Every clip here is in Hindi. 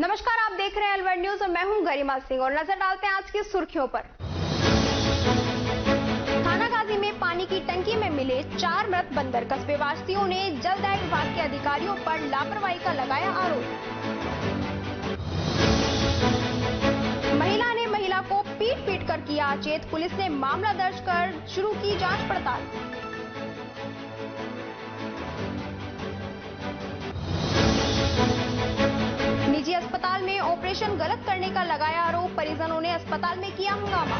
नमस्कार, आप देख रहे हैं अलवर न्यूज और मैं हूं गरिमा सिंह और नजर डालते हैं आज की सुर्खियों पर। थानागाजी में पानी की टंकी में मिले 4 मृत बंदर। कस्बे वासियों ने जलदाय विभाग के अधिकारियों पर लापरवाही का लगाया आरोप। महिला ने महिला को पीट कर किया अचेत। पुलिस ने मामला दर्ज कर शुरू की जांच पड़ताल। निजी अस्पताल में ऑपरेशन गलत करने का लगाया आरोप। परिजनों ने अस्पताल में किया हंगामा।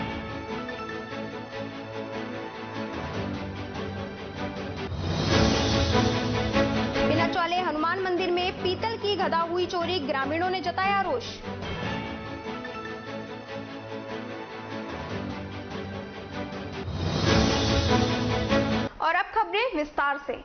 बिना चौले हनुमान मंदिर में पीतल की गदा हुई चोरी। ग्रामीणों ने जताया रोष। और अब खबरें विस्तार से।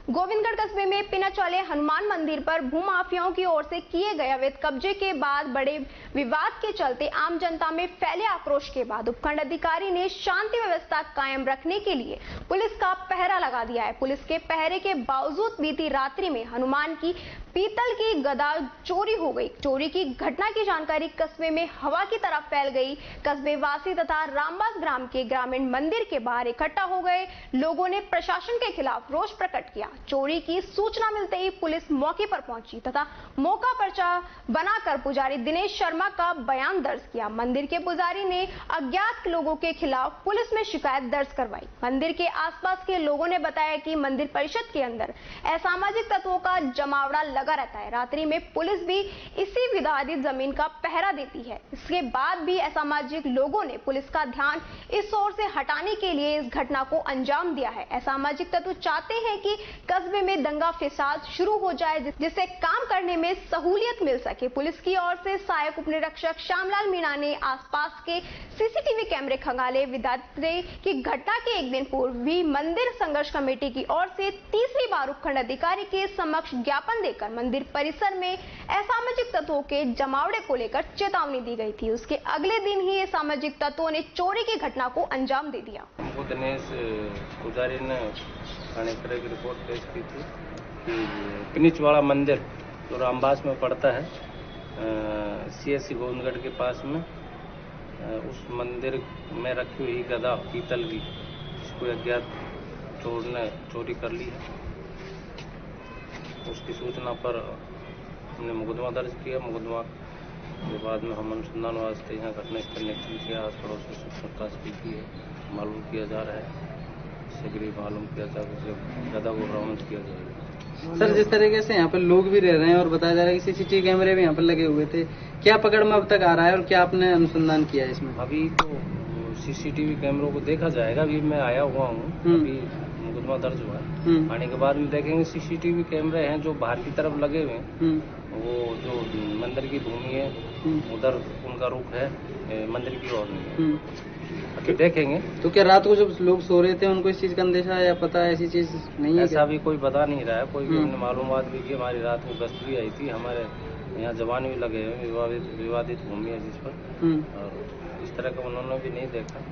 गोविंदगढ़ कस्बे में पिनाचौले हनुमान मंदिर पर भूमाफियाओं की ओर से किए गए अवैध कब्जे के बाद बड़े विवाद के चलते आम जनता में फैले आक्रोश के बाद उपखंड अधिकारी ने शांति व्यवस्था कायम रखने के लिए पुलिस का पहरा लगा दिया है। पुलिस के पहरे के बावजूद बीती रात्रि में हनुमान की पीतल की गदा चोरी हो गई। चोरी की घटना की जानकारी कस्बे में हवा की तरह फैल गई। कस्बे वासी तथा रामबाग ग्राम के ग्रामीण मंदिर के बाहर इकट्ठा हो गए। लोगों ने प्रशासन के खिलाफ रोष प्रकट किया। चोरी की सूचना मिलते ही पुलिस मौके पर पहुंची तथा मौका पर्चा बनाकर पुजारी दिनेश शर्मा का बयान दर्ज किया। मंदिर के पुजारी ने अज्ञात लोगों के खिलाफ पुलिस में शिकायत दर्ज करवाई। मंदिर के आसपास के लोगों ने बताया कि मंदिर परिषद के अंदर असामाजिक तत्वों का जमावड़ा लगा रहता है। रात्रि में पुलिस भी इसी विवादित जमीन का पहरा देती है। इसके बाद भी असामाजिक लोगों ने पुलिस का ध्यान इस ओर से हटाने के लिए इस घटना को अंजाम दिया है। असामाजिक तत्व चाहते हैं कि कस्बे में दंगा फिसाद शुरू हो जाए जिससे काम करने में सहूलियत मिल सके। पुलिस की ओर से सहायक उपनिरीक्षक श्यामलाल मीणा ने आसपास के सीसीटीवी कैमरे खंगाले। विवादित की घटना के एक दिन पूर्व भी मंदिर संघर्ष कमेटी की ओर से तीसरी बार उपखंड अधिकारी के समक्ष ज्ञापन देकर मंदिर परिसर में असामाजिक तत्वों के जमावड़े को लेकर चेतावनी दी गई थी। उसके अगले दिन ही असामाजिक तत्वों ने चोरी की घटना को अंजाम दे दिया। दिनेश पुजारी ने थाने पर एक रिपोर्ट पेश की थी कि पिनिचवाड़ा मंदिर जो रामबास में पड़ता है सीएससी गोविंदगढ़ के पास में, उस मंदिर में रखी हुई गदा पीतल की जिसको अज्ञात चोर ने चोरी कर ली है। उसकी सूचना पर हमने मुकदमा दर्ज किया। मुकदमा के बाद में हम अनुसंधान वास्ते यहाँ घटनास्थल निरीक्षण किया। आस पड़ोस से सूचना की है, मालूम किया जा रहा है। शीघ्र मालूम किया जा रहा है, गदा को बरामद किया जाएगा। सर, जिस तरीके से यहाँ पर लोग भी रह रहे हैं और बताया जा रहा है कि सीसीटीवी कैमरे भी यहाँ पर लगे हुए थे, क्या पकड़ में अब तक आ रहा है और क्या आपने अनुसंधान किया है इसमें? अभी तो सीसीटीवी कैमरों को देखा जाएगा। अभी मैं आया हुआ हूँ, अभी मुकदमा दर्ज हुआ है। आने के बाद में देखेंगे सीसीटीवी कैमरे हैं जो बाहर की तरफ लगे हुए हैं, वो जो मंदिर की भूमि है उधर उनका रुख है, मंदिर की ओर नहीं है। देखेंगे। तो क्या रात को जब लोग सो रहे थे उनको इस चीज का अंदेशा या पता है? ऐसी चीज नहीं है? ऐसा भी कोई बता नहीं रहा है। कोई भी हमने मालूमात भी की। हमारी रात को गश्त भी आई थी। हमारे यहाँ जवान भी लगे हुए। विवादित भूमि है जिस पर, और इस तरह का उन्होंने भी नहीं देखा।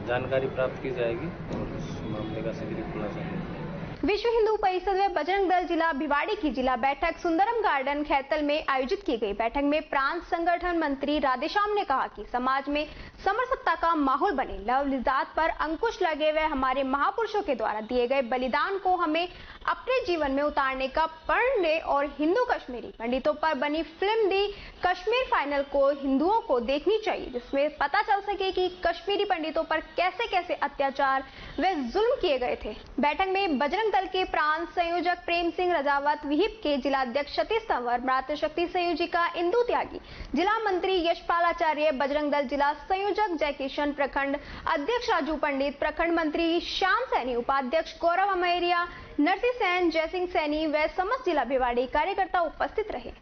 जानकारी प्राप्त की जाएगी और इस मामले का शीघ्र खुलासा करेंगे। विश्व हिंदू परिषद में बजरंग दल जिला भिवाड़ी की जिला बैठक सुंदरम गार्डन खैतल में आयोजित की गई। बैठक में प्रांत संगठन मंत्री राधेश्याम ने कहा कि समाज में समरसता का माहौल बने, लव लिजात पर अंकुश लगे हुए हमारे महापुरुषों के द्वारा दिए गए बलिदान को हमें अपने जीवन में उतारने का प्रण ले और हिंदू कश्मीरी पंडितों पर बनी फिल्म दी कश्मीर फाइनल को हिंदुओं को देखनी चाहिए, जिसमें पता चल सके कि कश्मीरी पंडितों पर कैसे कैसे अत्याचार व जुल्म किए गए थे। बैठक में बजरंग दल के प्रांत संयोजक प्रेम सिंह रजावत, विहिप के जिलाध्यक्ष सतीश तंवर, मातृशक्ति संयोजिका इंदु त्यागी, जिला मंत्री यशपाल आचार्य, बजरंग दल जिला संयोजक जयकिशन, प्रखंड अध्यक्ष राजू पंडित, प्रखंड मंत्री श्याम सैनी, उपाध्यक्ष गौरव अमेरिया, नरसी सैन, जयसिंह सैनी व समस्त जिला भिवाड़ी कार्यकर्ता उपस्थित रहे।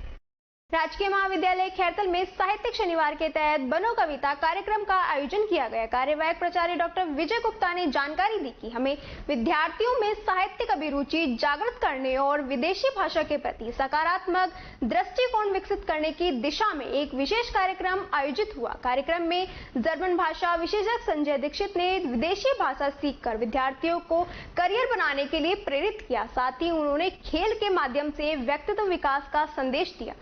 राजकीय महाविद्यालय खैरतल में साहित्यिक शनिवार के तहत बनो कविता कार्यक्रम का आयोजन किया गया। कार्यवाहक प्राचार्य डॉक्टर विजय गुप्ता ने जानकारी दी कि हमें विद्यार्थियों में साहित्यिक अभिरुचि जागृत करने और विदेशी भाषा के प्रति सकारात्मक दृष्टिकोण विकसित करने की दिशा में एक विशेष कार्यक्रम आयोजित हुआ। कार्यक्रम में जर्मन भाषा विशेषज्ञ संजय दीक्षित ने विदेशी भाषा सीखकर विद्यार्थियों को करियर बनाने के लिए प्रेरित किया। साथ ही उन्होंने खेल के माध्यम से व्यक्तित्व विकास का संदेश दिया।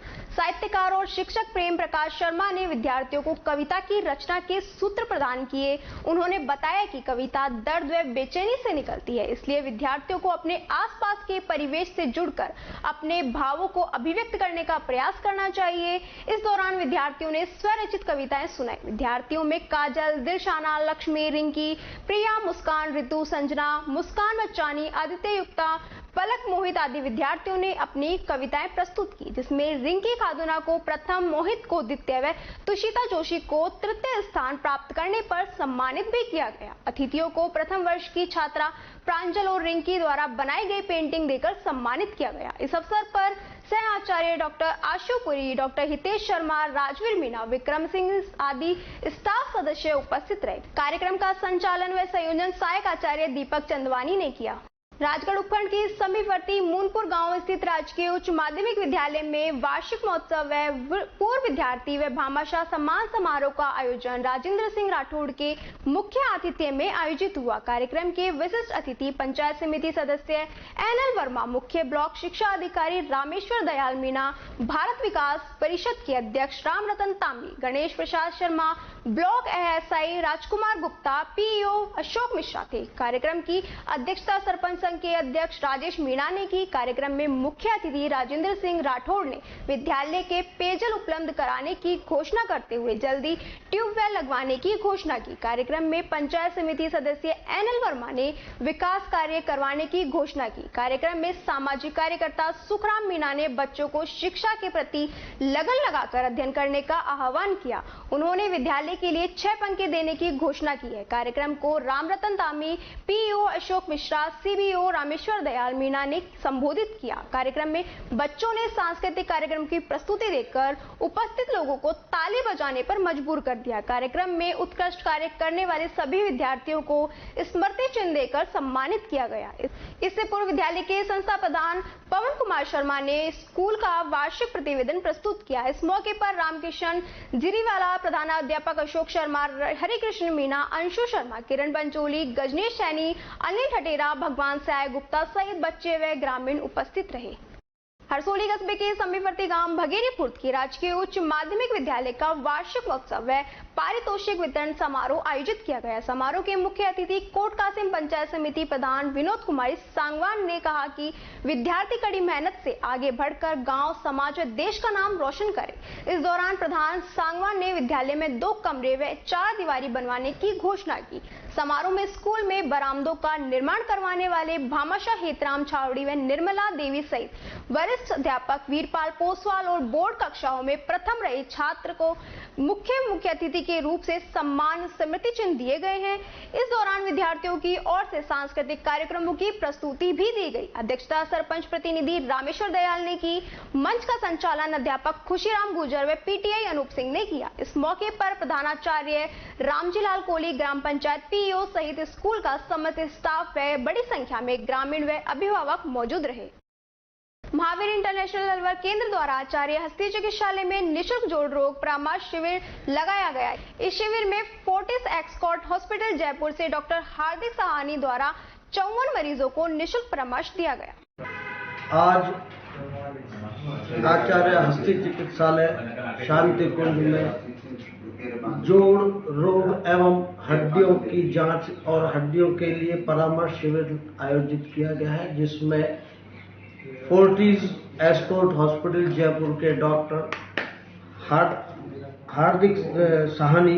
साहित्यकार और शिक्षक प्रेम प्रकाश शर्मा ने विद्यार्थियों को कविता की रचना के सूत्र प्रदान किए। उन्होंने बताया कि कविता दर्द व बेचैनी से निकलती है, इसलिए विद्यार्थियों को अपने आसपास के परिवेश से जुड़कर अपने भावों को अभिव्यक्त करने का प्रयास करना चाहिए। इस दौरान विद्यार्थियों ने स्वरचित कविताएं सुनाई। विद्यार्थियों में काजल, दिलशाना, लक्ष्मी, रिंकी, प्रिया, मुस्कान, ऋतु, संजना, मुस्कान बच्चानी, आदित्य युक्ता, पलक, मोहित आदि विद्यार्थियों ने अपनी कविताएं प्रस्तुत की, जिसमें रिंकी खादुना को प्रथम, मोहित को द्वितीय व तुषिता जोशी को तृतीय स्थान प्राप्त करने पर सम्मानित भी किया गया। अतिथियों को प्रथम वर्ष की छात्रा प्रांजल और रिंकी द्वारा बनाई गई पेंटिंग देकर सम्मानित किया गया। इस अवसर पर सह आचार्य डॉक्टर आशु पुरी, डॉक्टर हितेश शर्मा, राजवीर मीणा, विक्रम सिंह आदि स्टाफ सदस्य उपस्थित रहे। कार्यक्रम का संचालन व संयोजन सहायक आचार्य दीपक चंदवानी ने किया। राजगढ़ उपखंड के समीपवर्ती मूनपुर गांव स्थित राजकीय उच्च माध्यमिक विद्यालय में वार्षिक महोत्सव व पूर्व विद्यार्थी व भामाशाह सम्मान समारोह का आयोजन राजेंद्र सिंह राठौड़ के मुख्य आतिथ्य में आयोजित हुआ। कार्यक्रम के विशिष्ट अतिथि पंचायत समिति सदस्य एनएल वर्मा, मुख्य ब्लॉक शिक्षा अधिकारी रामेश्वर दयाल मीणा, भारत विकास परिषद के अध्यक्ष राम रतन तांबी, Ganesh Prasad Sharma, block ASI Rajkumar Gupta, PEO Ashok Mishra थे। कार्यक्रम की अध्यक्षता सरपंच संघ के अध्यक्ष राजेश मीणा ने की। कार्यक्रम में मुख्य अतिथि राजेंद्र सिंह राठौड़ ने विद्यालय के पेयजल उपलब्ध कराने की घोषणा करते हुए जल्दी ट्यूबवेल लगवाने की घोषणा की। कार्यक्रम में पंचायत समिति सदस्य एनएल वर्मा ने विकास कार्य करवाने की घोषणा की। कार्यक्रम में सामाजिक कार्यकर्ता सुखराम मीणा ने बच्चों को शिक्षा के प्रति लगन लगाकर अध्ययन करने का आह्वान किया। उन्होंने विद्यालय के लिए 6 पंखे देने की घोषणा की है। कार्यक्रम को राम रतन तामी, पीईओ अशोक मिश्रा, सीबीओ रामेश्वर दयाल मीणा ने संबोधित किया। कार्यक्रम में बच्चों ने सांस्कृतिक कार्यक्रम की प्रस्तुति देकर उपस्थित लोगों को ताली बजाने पर मजबूर कर दिया। कार्यक्रम में उत्कृष्ट कार्य करने वाले सभी विद्यार्थियों को स्मृति चिन्ह देकर सम्मानित किया गया। इससे पूर्व विद्यालय के संस्था प्रधान पवन कुमार शर्मा ने स्कूल का वार्षिक प्रतिवेदन प्रस्तुत किया। इस मौके पर रामकिशन जिरीवाला, प्रधानाध्यापक अशोक शर्मा, हरिकृष्ण मीणा, अंशु शर्मा, किरण पंचोली, गजनेश सैनी, अनिल ठटेरा, भगवान साय गुप्ता सहित बच्चे व ग्रामीण उपस्थित रहे। हरसोली कस्बे के समीपवर्ती गांव भगेरीपुर की राजकीय उच्च माध्यमिक विद्यालय का वार्षिक महोत्सव व पारितोषिक वितरण समारोह आयोजित किया गया। समारोह के मुख्य अतिथि कोट कासिम पंचायत समिति प्रधान विनोद कुमारी सांगवान ने कहा कि विद्यार्थी कड़ी मेहनत से आगे बढ़कर गांव, समाज व देश का नाम रोशन करे। इस दौरान प्रधान सांगवान ने विद्यालय में 2 कमरे व 4 दीवारी बनवाने की घोषणा की। समारोह में स्कूल में बरामदों का निर्माण करवाने वाले भामाशाह हेतराम छावड़ी व निर्मला देवी सहित वरिष्ठ अध्यापक वीरपाल पोसवाल और बोर्ड कक्षाओं में प्रथम रहे छात्र को मुख्य अतिथि के रूप से सम्मान स्मृति चिन्ह दिए गए हैं। इस दौरान विद्यार्थियों की ओर से सांस्कृतिक कार्यक्रमों की प्रस्तुति भी दी गई। अध्यक्षता सरपंच प्रतिनिधि रामेश्वर दयाल ने की। मंच का संचालन अध्यापक खुशीराम गुजर व पीटीआई अनूप सिंह ने किया। इस मौके पर प्रधानाचार्य रामजीलाल कोहली, ग्राम पंचायत पीईओ सहित स्कूल का समस्त स्टाफ व बड़ी संख्या में ग्रामीण व अभिभावक मौजूद रहे। महावीर इंटरनेशनल अलवर केंद्र द्वारा आचार्य हस्ती चिकित्सालय में निःशुल्क जोड़ रोग परामर्श शिविर लगाया गया। इस शिविर में फोर्टिस एक्सकॉर्ट हॉस्पिटल जयपुर से डॉक्टर हार्दिक साहनी द्वारा 54 मरीजों को निःशुल्क परामर्श दिया गया। आज आचार्य हस्ती चिकित्सालय शांति कुंज में जोड़ रोग एवं हड्डियों की जांच और हड्डियों के लिए परामर्श शिविर आयोजित किया गया है, जिसमें फोर्टिस एस्कॉर्ट हॉस्पिटल जयपुर के डॉक्टर हार्दिक साहनी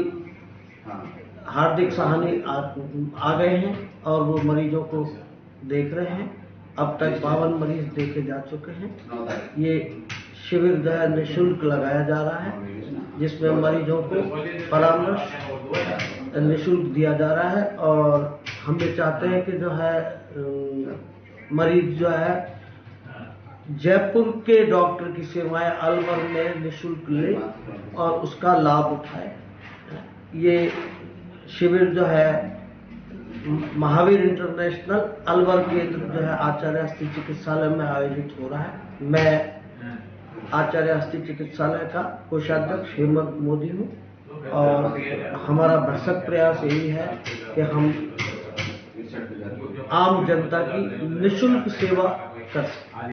आ गए हैं और वो मरीजों को देख रहे हैं। अब तक 52 मरीज देखे जा चुके हैं। ये शिविर जो है निःशुल्क लगाया जा रहा है, जिसमें मरीजों को परामर्श निःशुल्क दिया जा रहा है और हम ये चाहते हैं कि जो है मरीज जो है जयपुर के डॉक्टर की सेवाएं अलवर में निःशुल्क ले और उसका लाभ उठाए। ये शिविर जो है महावीर इंटरनेशनल अलवर केंद्र जो है आचार्य हस्ती चिकित्सालय में आयोजित हो रहा है। मैं आचार्य हस्ती चिकित्सालय का कोषाध्यक्ष हेमंत मोदी हूँ और हमारा भरसक प्रयास यही है कि हम आम जनता की निःशुल्क सेवा कर सकें।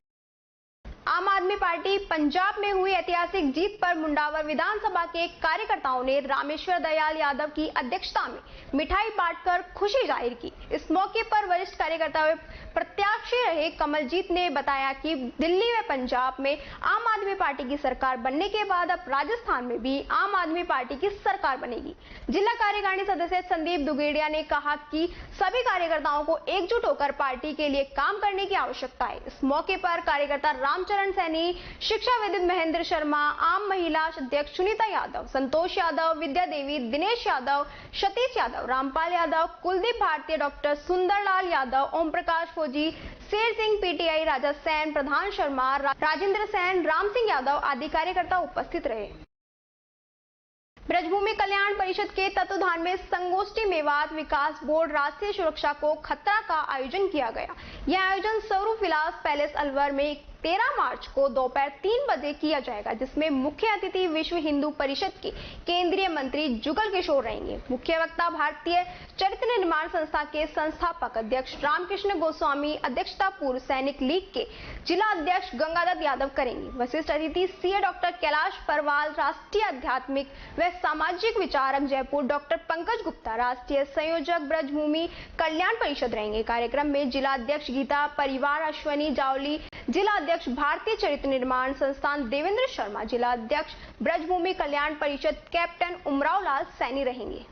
आम आदमी पार्टी पार्टी पंजाब में हुई ऐतिहासिक जीत पर मुंडावर विधानसभा के कार्यकर्ताओं ने रामेश्वर दयाल यादव की अध्यक्षता में मिठाई बांटकर खुशी जाहिर की। इस मौके पर वरिष्ठ कार्यकर्ता व प्रत्याशी रहे कमलजीत ने बताया कि दिल्ली व पंजाब में आम आदमी पार्टी की सरकार बनने के बाद अब राजस्थान में भी आम आदमी पार्टी की सरकार बनेगी। जिला कार्यकारिणी सदस्य संदीप दुगेड़िया ने कहा कि सभी कार्यकर्ताओं को एकजुट होकर पार्टी के लिए काम करने की आवश्यकता है। इस मौके पर कार्यकर्ता रामचरण सैनी, शिक्षाविद महेंद्र शर्मा, आम महिला अध्यक्ष सुनीता यादव, संतोष यादव, विद्या देवी, दिनेश यादव, सतीश यादव, रामपाल यादव, कुलदीप भारतीय, डॉक्टर सुंदरलाल यादव, ओम प्रकाश फौजी, शेर सिंह पीटीआई, राजा सैन, प्रधान शर्मा, राजेंद्र सैन, राम सिंह यादव आदि कार्यकर्ता उपस्थित रहे। ब्रजभूमि कल्याण परिषद के तत्वाधान में संगोष्ठी मेवात विकास बोर्ड राष्ट्रीय सुरक्षा को खतरा का आयोजन किया गया। यह आयोजन स्वरूप विलास पैलेस अलवर में 13 मार्च को दोपहर 3 बजे किया जाएगा, जिसमें मुख्य अतिथि विश्व हिंदू परिषद के केंद्रीय मंत्री जुगल किशोर रहेंगे। मुख्य वक्ता भारतीय चरित्र निर्माण संस्था के संस्थापक अध्यक्ष रामकृष्ण गोस्वामी, अध्यक्षता पूर्व सैनिक लीग के जिला अध्यक्ष गंगादत्त यादव करेंगे। वरिष्ठ अतिथि सीए डॉक्टर कैलाश परवाल, राष्ट्रीय आध्यात्मिक व सामाजिक विचारक जयपुर डॉक्टर पंकज गुप्ता, राष्ट्रीय संयोजक ब्रजभूमि कल्याण परिषद रहेंगे। कार्यक्रम में जिला अध्यक्ष गीता परिवार अश्वनी जावली, जिला अध्यक्ष भारतीय चरित्र निर्माण संस्थान देवेंद्र शर्मा, जिला अध्यक्ष ब्रजभूमि कल्याण परिषद कैप्टन उमराव लाल सैनी रहेंगे।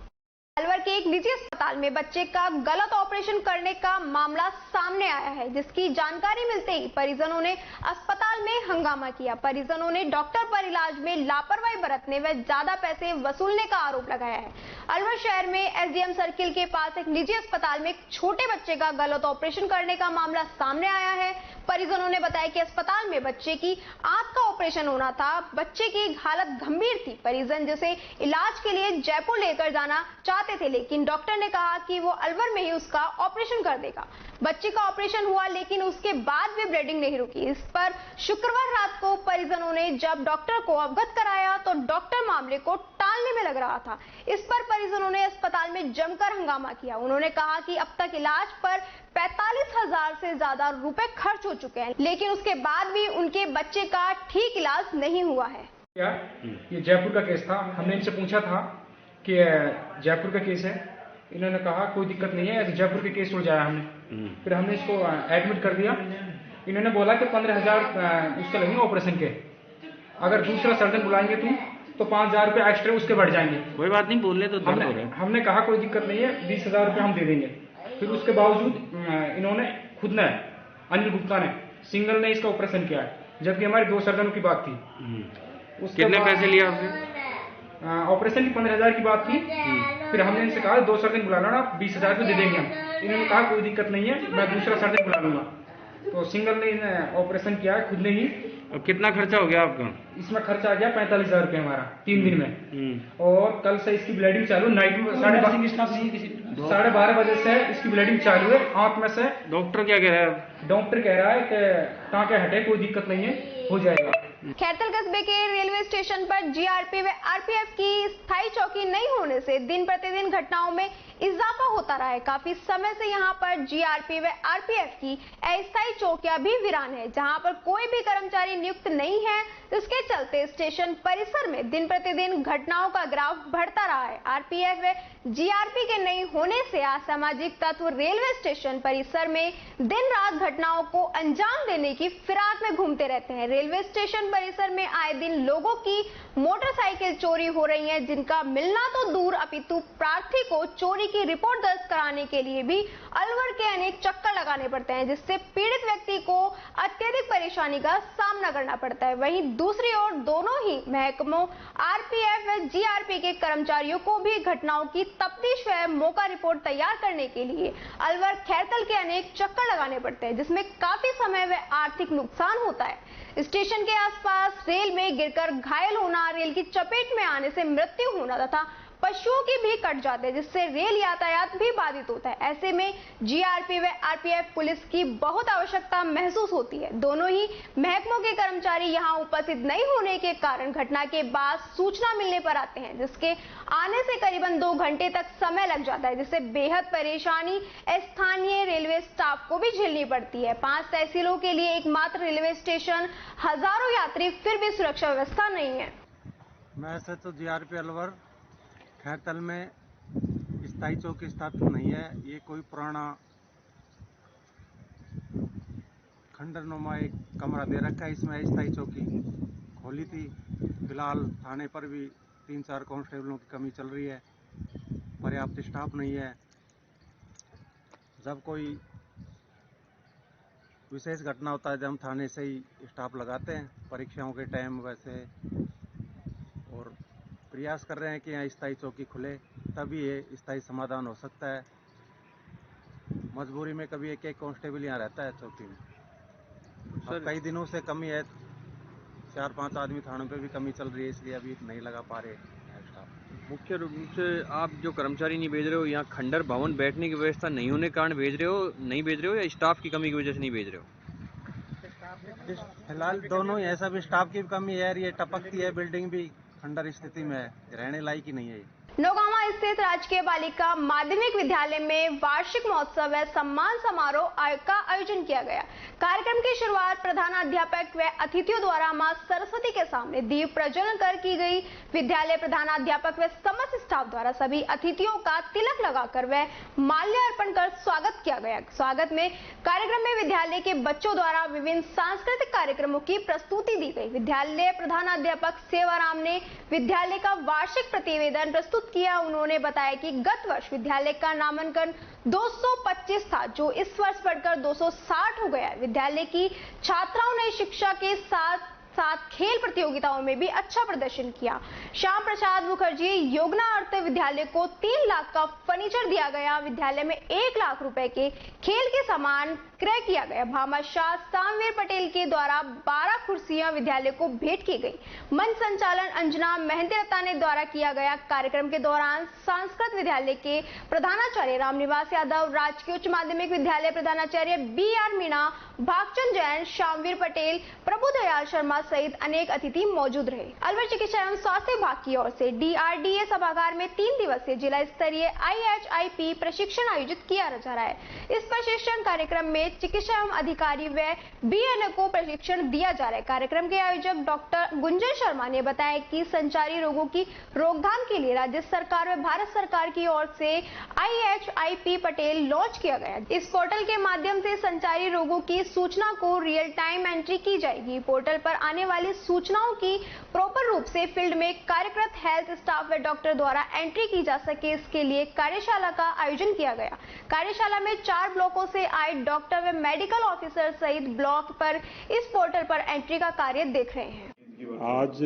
अलवर के एक निजी अस्पताल में बच्चे का गलत ऑपरेशन करने का मामला सामने आया है, जिसकी जानकारी मिलते ही परिजनों ने अस्पताल में हंगामा किया। परिजनों ने डॉक्टर पर इलाज में लापरवाही बरतने व ज्यादा पैसे वसूलने का आरोप लगाया है। अलवर शहर में एसडीएम सर्किल के पास एक निजी अस्पताल में एक छोटे बच्चे का गलत ऑपरेशन करने का मामला सामने आया है। परिजनों ने बताया कि अस्पताल में बच्चे की आंख का ऑपरेशन होना था। बच्चे की हालत गंभीर थी। परिजन जिसे इलाज के लिए जयपुर लेकर जाना चाहते थे, लेकिन डॉक्टर ने कहा कि वो अलवर में ही उसका ऑपरेशन कर देगा। बच्चे का ऑपरेशन हुआ, लेकिन उसके बाद भी ब्लीडिंग नहीं रुकी। इस पर शुक्रवार रात को परिजनों ने जब डॉक्टर को अवगत कराया तो डॉक्टर मामले को टालने में लग रहा था। इस पर परिजनों ने अस्पताल में जमकर हंगामा किया। उन्होंने कहा कि अब तक इलाज पर 45,000 से ज्यादा रुपए खर्च हो चुके हैं, लेकिन उसके बाद भी उनके बच्चे का ठीक इलाज नहीं हुआ है। ये जयपुर का केस था। हमने इनसे पूछा था कि जयपुर का केस है। इन्होंने कहा कोई दिक्कत नहीं है, जयपुर के केस उलझाया हमने। फिर हमने इसको एडमिट कर दिया। इन्होंने बोला कि 15,000 उसके लगेंगे ऑपरेशन के। अगर दूसरा सर्जन बुलाएंगे तुम तो 5,000 रुपये एक्स्ट्रा उसके बढ़ जाएंगे। कोई बात नहीं, बोल ले तो दर्द हो रहा है। हमने कहा कोई दिक्कत नहीं है, 20,000 रुपये हम दे देंगे। फिर उसके बावजूद इन्होंने खुद ने, अनिल गुप्ता ने, सिंगल ने इसका ऑपरेशन किया है, जबकि हमारे 2 सर्जनों की बात थी। कितने पैसे लिया आपसे? ऑपरेशन की 15,000 की बात थी। फिर हमने इनसे कहा 2 सर्जन बुला लो ना, 20,000 रुपये दे देंगे हम। इन्होंने कहा कोई दिक्कत नहीं है, मैं दूसरा सर्जन बुला लूंगा। तो सिंगल ने ऑपरेशन किया है खुद ने ही। और कितना खर्चा हो गया आपका? इसमें खर्चा आ गया 45,000 रुपये हमारा 3 दिन में। और कल से इसकी ब्लीडिंग चालू, नाइट में 12:30 बजे से इसकी ब्लीडिंग चालू है आंख में से। डॉक्टर क्या कह रहा है? डॉक्टर कह रहा है कि टाँके हटे, कोई दिक्कत नहीं है, हो जाएगा। खैरथल कस्बे के रेलवे स्टेशन पर जीआरपी व आरपीएफ की स्थायी चौकी नहीं होने से दिन प्रतिदिन घटनाओं में इजाफा होता रहा है। काफी समय से यहां पर जीआरपी व आरपीएफ की अस्थायी चौकियां भी वीरान है, जहां पर कोई भी कर्मचारी नियुक्त नहीं है। इसके चलते स्टेशन परिसर में दिन प्रतिदिन घटनाओं का ग्राफ बढ़ता रहा है। आरपीएफ व जीआरपी के नहीं होने से असामाजिक तत्व रेलवे स्टेशन परिसर में दिन रात घटनाओं को अंजाम देने की फिराक में घूमते रहते हैं। रेलवे स्टेशन परिसर में आए दिन लोगों की मोटरसाइकिल चोरी हो रही है, जिनका मिलना तो दूर अपितु प्रार्थी को चोरी की रिपोर्ट दर्ज कराने के लिए भी अलवर के अनेक चक्कर लगाने पड़ते हैं, जिससे पीड़ित व्यक्ति को अत्यधिक परेशानी का सामना करना पड़ता है। वहीं दूसरी ओर दोनों ही महकमों आरपीएफ व जीआरपी के कर्मचारियों को भी घटनाओं की तफ्तीश व मौका रिपोर्ट तैयार करने के लिए अलवर खैरथल के अनेक चक्कर लगाने पड़ते हैं, जिसमें काफी समय व आर्थिक नुकसान होता है। स्टेशन के आसपास रेल में गिरकर घायल होना, रेल की चपेट में आने से मृत्यु होना तथा पशुओं की भी कट जाते हैं, जिससे रेल यातायात भी बाधित होता है। ऐसे में जीआरपी व आरपीएफ पुलिस की बहुत आवश्यकता महसूस होती है। दोनों ही महकमों के कर्मचारी यहां उपस्थित नहीं होने के कारण घटना के बाद सूचना मिलने पर आते हैं, जिसके आने से करीबन 2 घंटे तक समय लग जाता है, जिससे बेहद परेशानी स्थानीय रेलवे स्टाफ को भी झेलनी पड़ती है। 5 तहसीलों के लिए एकमात्र रेलवे स्टेशन, हजारों यात्री, फिर भी सुरक्षा व्यवस्था नहीं है। मैं ऐसे तो जीआरपी अलवर खैरतल में स्थायी चौकी स्थापित नहीं है। ये कोई पुराना खंडरनुमा एक कमरा दे रखा है, इसमें स्थायी चौकी खोली थी। फिलहाल थाने पर भी 3-4 कांस्टेबलों की कमी चल रही है, पर्याप्त स्टाफ नहीं है। जब कोई विशेष घटना होता है जब हम थाने से ही स्टाफ लगाते हैं, परीक्षाओं के टाइम वैसे, और प्रयास कर रहे हैं कि यहाँ स्थायी चौकी खुले, तभी ये स्थायी समाधान हो सकता है। मजबूरी में कभी एक कांस्टेबल यहाँ रहता है चौकी में। अब कई दिनों से कमी है, 4-5 आदमी थानों पे भी कमी चल रही है, इसलिए अभी नहीं लगा पा रहे स्टाफ। मुख्य रूप से आप जो कर्मचारी नहीं भेज रहे हो, यहाँ खंडर भवन बैठने की व्यवस्था नहीं होने के कारण नहीं भेज रहे हो या स्टाफ की कमी की वजह से नहीं भेज रहे हो? फिलहाल दोनों ही है, सब स्टाफ की भी कमी है, ये टपकती है, बिल्डिंग भी खंडर स्थिति में है, रहने लायक ही नहीं है। नौगांवा स्थित राजकीय बालिका माध्यमिक विद्यालय में वार्षिक महोत्सव व सम्मान समारोह का आयोजन किया गया। कार्यक्रम की शुरुआत प्रधानाध्यापक व अतिथियों द्वारा मां सरस्वती के सामने दीप प्रज्वलन कर की गई। विद्यालय प्रधानाध्यापक व समस्त स्टाफ द्वारा सभी अतिथियों का तिलक लगाकर व माल्यार्पण कर स्वागत किया गया। स्वागत में कार्यक्रम में विद्यालय के बच्चों द्वारा विभिन्न सांस्कृतिक कार्यक्रमों की प्रस्तुति दी गई। विद्यालय प्रधानाध्यापक सेवाराम ने विद्यालय का वार्षिक प्रतिवेदन प्रस्तुत किया। उन्होंने बताया कि गत वर्ष विद्यालय का नामांकन 225 था, जो इस वर्ष बढ़कर 260 हो गया। विद्यालय की छात्राओं ने शिक्षा के साथ खेल प्रतियोगिताओं में भी अच्छा प्रदर्शन किया। श्याम प्रसाद मुखर्जी योगनार्थ विद्यालय को 3 लाख का फर्नीचर दिया गया। विद्यालय में 1 लाख रुपए के खेल के सामान क्रय किया गया। भामाशाह शामवीर पटेल के द्वारा 12 कुर्सियां विद्यालय को भेंट की गई। मंच संचालन अंजना मेहंदी रत्ताने द्वारा किया गया। कार्यक्रम के दौरान संस्कृत विद्यालय के प्रधानाचार्य रामनिवास यादव, राजकीय उच्च माध्यमिक विद्यालय प्रधानाचार्य BR मीणा, भागचंद जैन, शामवीर पटेल, प्रभुदयाल शर्मा सहित अनेक अतिथि मौजूद रहे। अलवर चिकित्सा एवं स्वास्थ्य विभाग की ओर से DRDA सभागार में 3 दिवसीय जिला स्तरीय IHIP प्रशिक्षण आयोजित किया जा रहा है। इस प्रशिक्षण कार्यक्रम में चिकित्सा एवं अधिकारी व BNO को प्रशिक्षण दिया जा रहा है। कार्यक्रम के आयोजक डॉक्टर गुंजन शर्मा ने बताया कि संचारी रोगों की रोकथाम के लिए राज्य सरकार व भारत सरकार की ओर से IHIP पटेल लॉन्च किया गया। इस पोर्टल के माध्यम से संचारी रोगों की सूचना को रियल टाइम एंट्री की जाएगी। पोर्टल पर आने वाली सूचनाओं की प्रॉपर रूप से फील्ड में कार्यरत हेल्थ स्टाफ व डॉक्टर द्वारा एंट्री की जा सके, इसके लिए कार्यशाला का आयोजन किया गया। कार्यशाला में 4 ब्लॉकों से आए डॉक्टर व मेडिकल ऑफिसर सहित ब्लॉक पर इस पोर्टल पर एंट्री का कार्य देख रहे हैं। आज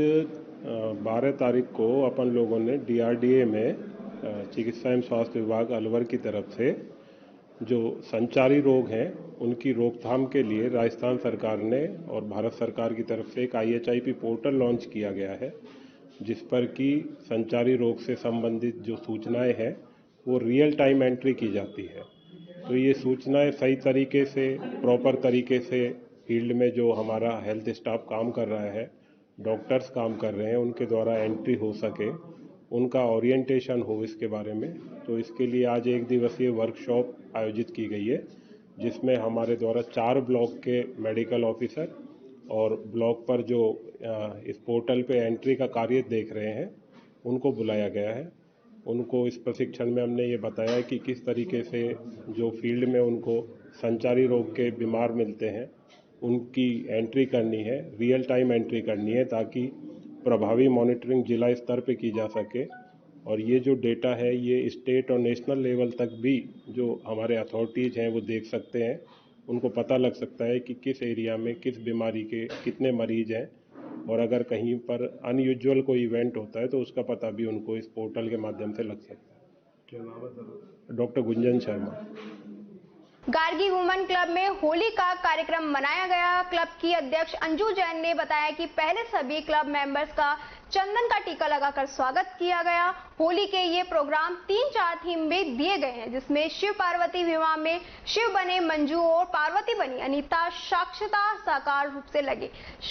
12 तारीख को अपन लोगों ने DRDA में चिकित्सा एवं स्वास्थ्य विभाग अलवर की तरफ से जो संचारी रोग हैं उनकी रोकथाम के लिए राजस्थान सरकार ने और भारत सरकार की तरफ से एक IHIP पोर्टल लॉन्च किया गया है, जिस पर कि संचारी रोग से संबंधित जो सूचनाएं हैं वो रियल टाइम एंट्री की जाती है। तो ये सूचनाएं सही तरीके से, प्रॉपर तरीके से फील्ड में जो हमारा हेल्थ स्टाफ काम कर रहा है, डॉक्टर्स काम कर रहे हैं, उनके द्वारा एंट्री हो सके, उनका ओरिएंटेशन हो इसके बारे में। तो इसके लिए आज 1 दिवसीय वर्कशॉप आयोजित की गई है, जिसमें हमारे द्वारा 4 ब्लॉक के मेडिकल ऑफिसर और ब्लॉक पर जो इस पोर्टल पे एंट्री का कार्य देख रहे हैं उनको बुलाया गया है। उनको इस प्रशिक्षण में हमने ये बताया कि किस तरीके से जो फील्ड में उनको संचारी रोग के बीमार मिलते हैं उनकी एंट्री करनी है, रियल टाइम एंट्री करनी है, ताकि प्रभावी मॉनिटरिंग जिला स्तर पे की जा सके। और ये जो डेटा है ये स्टेट और नेशनल लेवल तक भी जो हमारे अथॉरिटीज़ हैं वो देख सकते हैं। उनको पता लग सकता है कि किस एरिया में किस बीमारी के कितने मरीज हैं, और अगर कहीं पर अनयूजुअल कोई इवेंट होता है तो उसका पता भी उनको इस पोर्टल के माध्यम से लग सकता है। क्या नाम है sir? Doctor Gunjan Sharma. Gargi woman club में होली का कार्यक्रम मनाया गया। क्लब की अध्यक्ष अंजू जैन ने बताया कि पहले सभी क्लब मेंबर्स का चंदन का टीका लगाकर स्वागत किया गया। होली के ये प्रोग्राम 3-4 थीम में दिए गए हैं, जिसमें शिव पार्वती विवाह में शिव बने मंजू और पार्वती बनी अनीता साक्षात साकार रूप से लगे।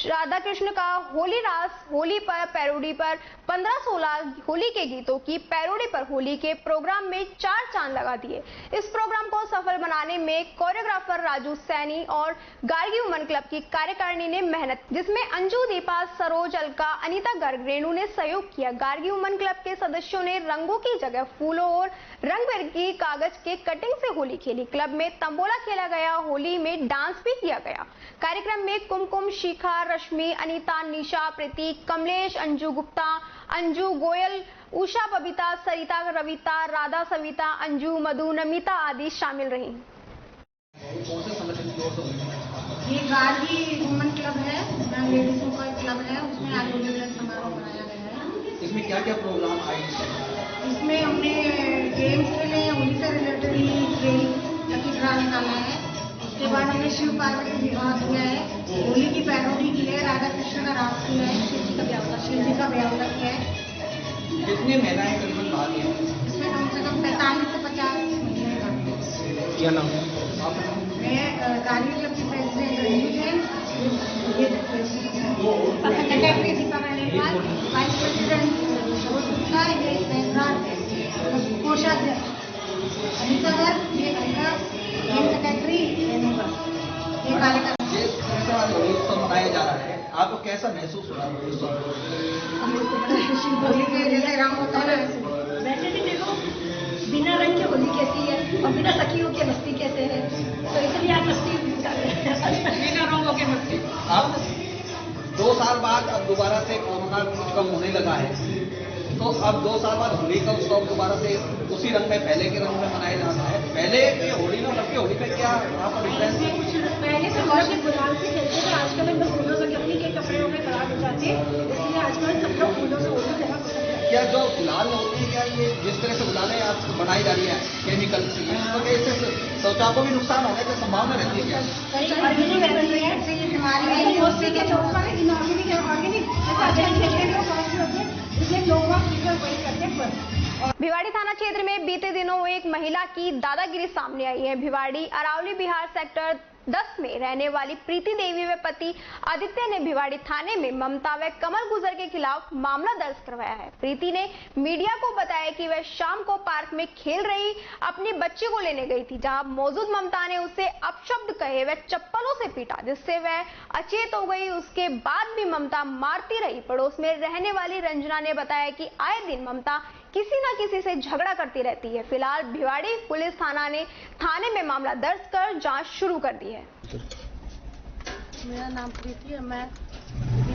राधा कृष्ण का होली रास होली पर पैरोडी पर 15-16 होली के गीतों की पैरोडी पर होली के प्रोग्राम में 4 चांद लगा दिए। इस प्रोग्राम को सफल बनाने में कोरियोग्राफर राजू सैनी और गार्गी वुमन क्लब की कार्यकारिणी ने मेहनत, जिसमें अंजू, दीपा, सरोज, अलका, अनीता गर्ग, रेणु ने सहयोग किया। गार्गी वुमन क्लब के सदस्यों ने रंगों की जगह फूलों और रंग बिरंगी कागज के कटिंग से होली खेली। क्लब में तंबोला खेला गया, होली में डांस भी किया गया। कार्यक्रम में कुमकुम, शिखा, रश्मि, अनीता, निशा, प्रतीक, कमलेश, अंजू गुप्ता, अंजू गोयल, उषा, बबीता, सरिता, रविता, राधा, सविता, अंजू, मधु, नमिता आदि शामिल रही। ये गार्गी वुमन क्लब है, लेडीजों का क्लब है, उसमें आज होली मिलन समारोह मनाया गया है। इसमें क्या क्या प्रोग्राम आए? इसमें हमने गेम्स खेले, होली से रिलेटेड लकी ड्रा निकाला है। उसके बाद हमने शिव पार्वती विवाह किया है, होली की पैरोडी की है, राधा कृष्ण का रास किया है, शिव जी का ब्याह किया है। कितनी महिलाएं करीबन भाग लिए? इसमें कम से कम 45 से 50 महिलाएं भाग। क्या नाम है? मैं गार्गी क्लब की प्रेसिडेंट रही है, secretary Deepa Khandelwal, vice president Saroj Gupta, कोषाध्यक्ष अनीता गर्ग, ये सेक्रेटरी ये कार्यक्रम। होली उत्सव मनाया जा रहा है, आपको कैसा महसूस हो रहा है? हमको बड़ा खुशी, होली के जैसे रंग होता है वैसे भी देखो, बिना रंग के होली कैसी है और बिना सखियों के मस्ती कैसे है, तो इसलिए आज मस्ती बिना रंगों के मस्ती। अब 2 साल बाद अब दोबारा से कोरोना कम होने लगा है, तो अब 2 साल बाद होली का उत्सव दोबारा से उसी रंग में, पहले के रंग में मनाया जाता है। पहले की होली में अब की होली में क्या आपका डिफरेंस है? पहले से बहुत गुलाल से खेलते थे, आजकल एकदम फूलों से अपनी के कपड़े में खराब हो जाते हैं, इसलिए आजकल सब लोग फूलों से होली जगह पसंद है। क्या जो गुलाल होती है, क्या ये जिस तरह से गुलालें आज बनाई जा रही है केमिकल से, तो इससे त्वचा को भी नुकसान होने की संभावना रहती है क्या? भिवाड़ी थाना क्षेत्र में बीते दिनों एक महिला की दादागिरी सामने आई है। भिवाड़ी अरावली बिहार सेक्टर 10 में रहने वाली प्रीति देवी व पति आदित्य ने भिवाड़ी थाने में ममता व कमल गुजर के खिलाफ मामला दर्ज करवाया है। प्रीति ने मीडिया को बताया कि वह शाम को पार्क में खेल रही अपनी बच्ची को लेने गई थी, जहां मौजूद ममता ने उसे अपशब्द कहे व चप्पलों से पीटा, जिससे वह अचेत हो गई। उसके बाद भी ममता मारती रही। पड़ोस में रहने वाली रंजना ने बताया कि आए दिन ममता किसी न किसी से झगड़ा करती रहती है। फिलहाल भिवाड़ी पुलिस थाने में मामला दर्ज कर जांच शुरू कर दी है। मेरा नाम प्रीति है, मैं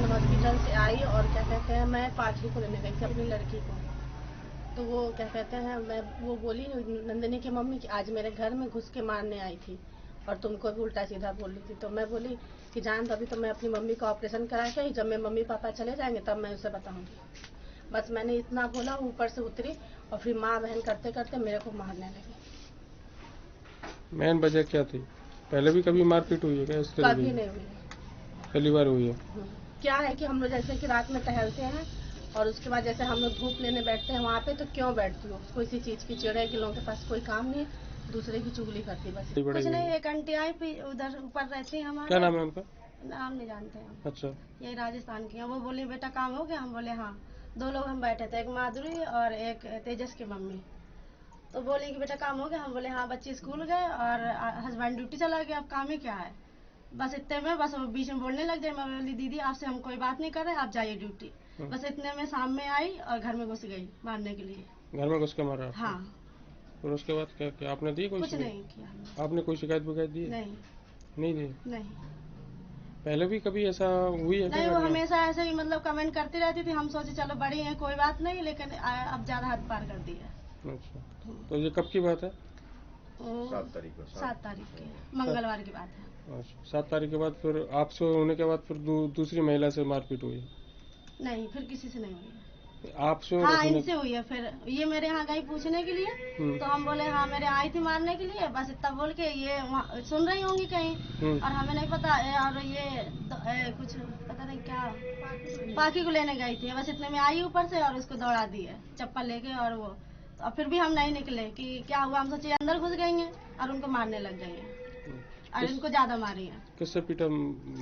हॉस्पिटल से आई और क्या कहते हैं, मैं पार्टी को लेने गई थी अपनी लड़की को। तो वो क्या कहते हैं, वो बोली नंदिनी की मम्मी कि आज मेरे घर में घुस के मारने आई थी और तुमको भी उल्टा सीधा बोल रही थी। तो मैं बोली कि जान तो अभी तो मैं अपनी मम्मी का ऑपरेशन करा के आई, जब मेरे मम्मी पापा चले जाएंगे तब मैं उसे बताऊंगी। बस मैंने इतना बोला, ऊपर से उतरी और फिर माँ बहन करते करते मेरे को मारने लगी। मेन वजह क्या थी? पहले भी कभी मारपीट हुई है क्या? इस तरह कभी नहीं हुई, पहली बार हुई है। क्या है कि हम लोग जैसे कि रात में टहलते हैं और उसके बाद जैसे हम लोग धूप लेने बैठते हैं वहाँ पे, तो क्यों बैठती हो, कोई सी चीज की चिड़ है कि लोगों के पास कोई काम नहीं, दूसरे की चुगली करती बस। कुछ नहीं, एक आंटी आई उधर ऊपर रहती है हमारे। क्या नाम है उनका? नाम नहीं जानते हैं। अच्छा। ये राजस्थान की है। वो बोली बेटा काम हो गया? हम बोले हाँ। 2 लोग हम बैठे थे, एक माधुरी और एक तेजस की मम्मी। तो बोले कि बेटा काम हो गया? हम बोले हाँ। बच्चे स्कूल गए और हस्बैंड ड्यूटी चला गया, अब काम ही क्या है। बस इतने में बस बीच में बोलने लग जाए। मैं बोली दीदी आपसे हम कोई बात नहीं कर रहे, आप जाइए ड्यूटी। बस इतने में सामने आई और घर में घुस गई मारने के लिए। घर में घुस के मारा? हाँ। और उसके बाद क्या किया आपने? दी कुछ नहीं किया आपने? कोई शिकायत विकायत दी? नहीं दी। नहीं। पहले भी कभी ऐसा हुई है? नहीं, वो हमेशा ऐसे ही मतलब कमेंट करती रहती थी। हम सोचे चलो बड़ी है कोई बात नहीं, लेकिन अब ज्यादा हद पार कर दी है। अच्छा, तो ये कब की बात है? 7 तारीख की, मंगलवार की बात है। अच्छा, 7 तारीख के बाद फिर आपसे होने के बाद फिर दूसरी महिला से मारपीट हुई? नहीं, फिर किसी से नहीं हुई। आपसे? हाँ, इनसे हुई है। फिर ये मेरे यहाँ गई पूछने के लिए, तो हम बोले हाँ मेरे आई थी मारने के लिए, बस इतना बोल के ये सुन रही होंगी कहीं, और हमें नहीं पता। और ये कुछ पता नहीं क्या पाखी को लेने गई थी, बस इतने में आई ऊपर से और उसको दौड़ा दी है चप्पल लेके। और वो तो फिर भी हम नहीं निकले कि क्या हुआ, हम सोचे अंदर घुस गई हैं और उनको मारने लग गई हैं, और इनको ज्यादा मारी है। किससे पीटा?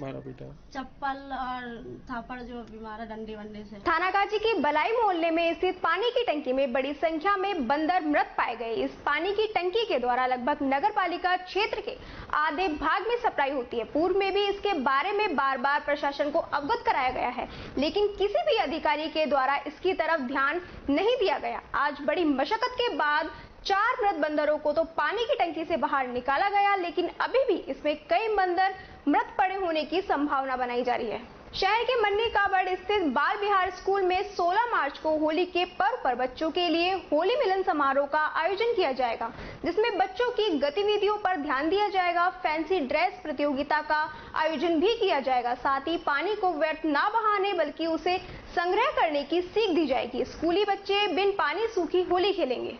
मारा पीटा? चप्पल और थापड़ जो भी मारा, डंडे वंडे से। थानागाजी के बलाई मोहल्ले में स्थित पानी की टंकी में बड़ी संख्या में बंदर मृत पाए गए। इस पानी की टंकी के द्वारा लगभग नगर पालिका क्षेत्र के आधे भाग में सप्लाई होती है। पूर्व में भी इसके बारे में बार बार प्रशासन को अवगत कराया गया है, लेकिन किसी भी अधिकारी के द्वारा इसकी तरफ ध्यान नहीं दिया गया। आज बड़ी मशक्कत के बाद 4 मृत बंदरों को तो पानी की टंकी से बाहर निकाला गया, लेकिन अभी भी इसमें कई बंदर मृत पड़े होने की संभावना बनाई जा रही है। शहर के मन्नी कावड़ स्थित बाल विहार स्कूल में 16 मार्च को होली के पर्व पर बच्चों के लिए होली मिलन समारोह का आयोजन किया जाएगा, जिसमें बच्चों की गतिविधियों पर ध्यान दिया जाएगा। फैंसी ड्रेस प्रतियोगिता का आयोजन भी किया जाएगा। साथ ही पानी को व्यर्थ ना बहाने बल्कि उसे संग्रह करने की सीख दी जाएगी। स्कूली बच्चे बिन पानी सूखी होली खेलेंगे।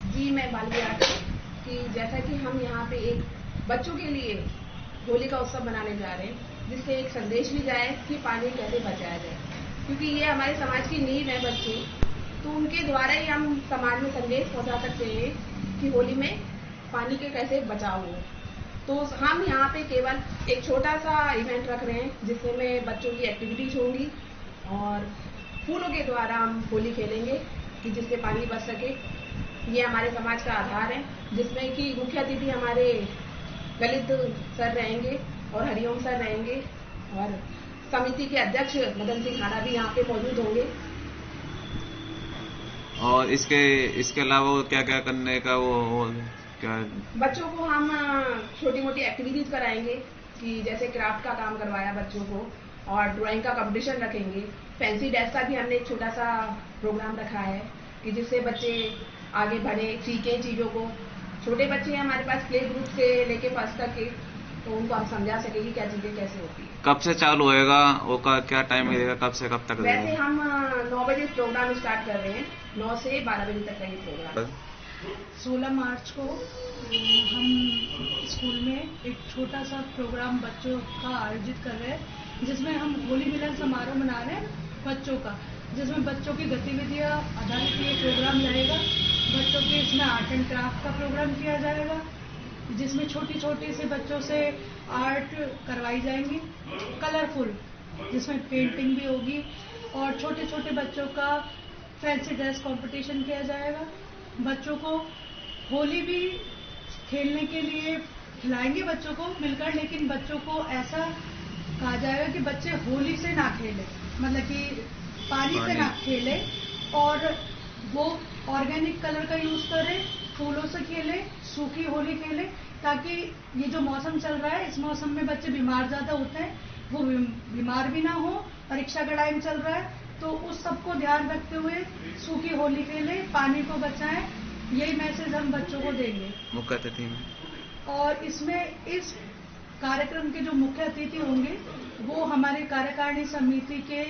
जी, मैं बाल विहार कि जैसा कि हम यहाँ पे एक बच्चों के लिए होली का उत्सव मनाने जा रहे हैं, जिससे एक संदेश भी जाए कि पानी कैसे बचाया जाए, क्योंकि ये हमारे समाज की नींव है बच्चे, तो उनके द्वारा ही हम समाज में संदेश पहुंचा सकते हैं कि होली में पानी के कैसे बचाव हो। तो हम यहाँ पे केवल एक छोटा सा इवेंट रख रहे हैं, जिसमें बच्चों की एक्टिविटीज होंगी और फूलों के द्वारा हम होली खेलेंगे कि जिससे पानी बच सके। ये हमारे समाज का आधार है, जिसमें कि मुख्य अतिथि हमारे ललित सर रहेंगे और हरिओम सर रहेंगे, और समिति के अध्यक्ष मदन सिंह हाड़ा भी यहाँ पे मौजूद होंगे। और इसके अलावा क्या क्या करने का वो क्या? बच्चों को हम छोटी मोटी एक्टिविटीज कराएंगे कि जैसे क्राफ्ट का काम करवाया बच्चों को, और ड्राइंग का कंपटीशन रखेंगे। फैंसी ड्रेस का भी हमने एक छोटा सा प्रोग्राम रखा है कि जिससे बच्चे आगे बढ़े, सीखें चीजों को। छोटे बच्चे हैं हमारे पास प्ले ग्रुप से लेके 5 तक के, तो उनको हम समझा सके कि क्या चीजें कैसे होती है। कब से चालू होएगा वो का क्या टाइम मिलेगा, कब से कब तक? वैसे हम 9 बजे प्रोग्राम स्टार्ट कर रहे हैं, 9 से 12 बजे तक का ये प्रोग्राम। 16 मार्च को हम स्कूल में एक छोटा सा प्रोग्राम बच्चों का आयोजित कर रहे हैं, जिसमें हम होली मिलन समारोह मना रहे हैं बच्चों का, जिसमें बच्चों की गतिविधियां आधारित ये प्रोग्राम रहेगा। बच्चों के इसमें आर्ट एंड क्राफ्ट का प्रोग्राम किया जाएगा, जिसमें छोटी छोटी से बच्चों से आर्ट करवाई जाएंगी कलरफुल, जिसमें पेंटिंग भी होगी, और छोटे छोटे बच्चों का फैंसी ड्रेस कंपटीशन किया जाएगा। बच्चों को होली भी खेलने के लिए खिलाएंगे बच्चों को मिलकर, लेकिन बच्चों को ऐसा कहा जाएगा कि बच्चे होली से ना खेले, मतलब कि पानी से ना खेले, और वो ऑर्गेनिक कलर का यूज करें, फूलों से खेले, सूखी होली खेले, ताकि ये जो मौसम चल रहा है इस मौसम में बच्चे बीमार ज्यादा होते हैं, वो बीमार भी ना हो। परीक्षा का टाइम चल रहा है, तो उस सबको ध्यान रखते हुए सूखी होली खेले, पानी को बचाएं, यही मैसेज हम बच्चों को देंगे मुख्य अतिथि में। और इसमें इस कार्यक्रम के जो मुख्य अतिथि होंगे वो हमारे कार्यकारिणी समिति के